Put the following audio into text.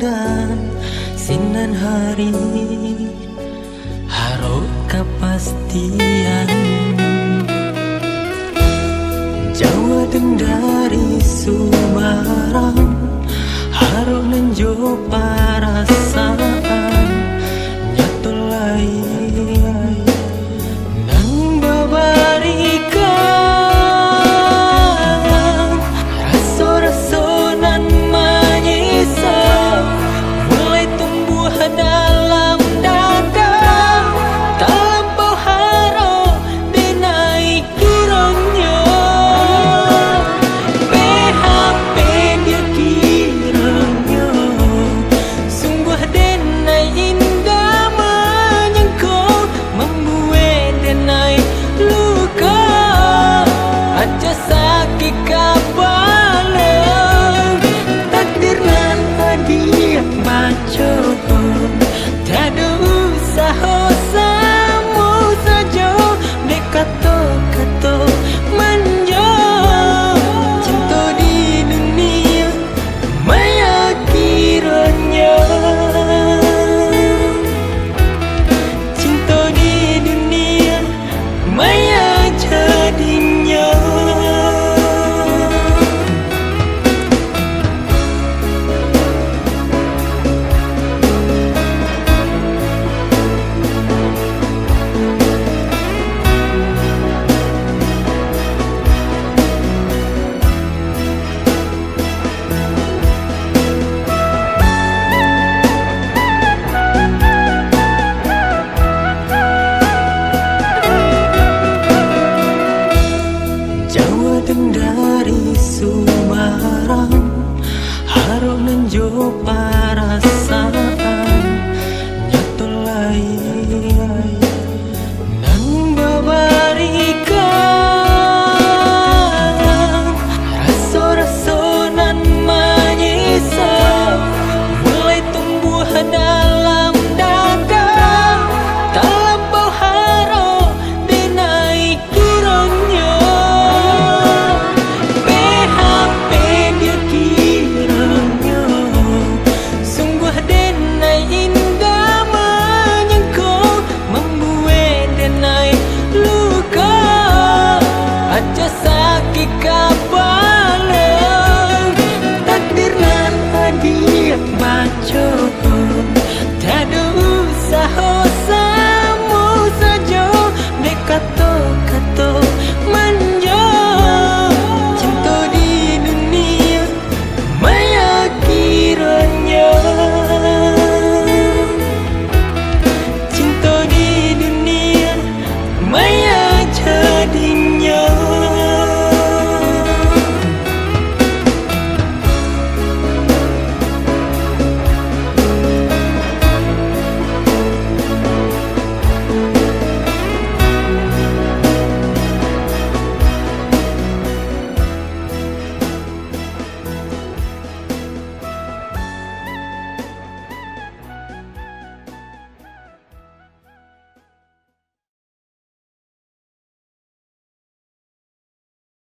dan sinan hari harap kepastian Jawa dan dari Sumarang harap nenjo perasaan nyata lain nang babarikan rasa-rasonan menyisa mulai tumbuh dalam dada terlampau harap dinaik kiranya PHP dia kiranya sungguh denai indah menyengkau membuat denai luka aja sakit kepala takdir nan hadiah baca tiada usaha sama saja dek kata-kata manja cinta di dunia maya kiranya cinta di dunia maya jadinya Jawa dan dari Sumarang harap nenjo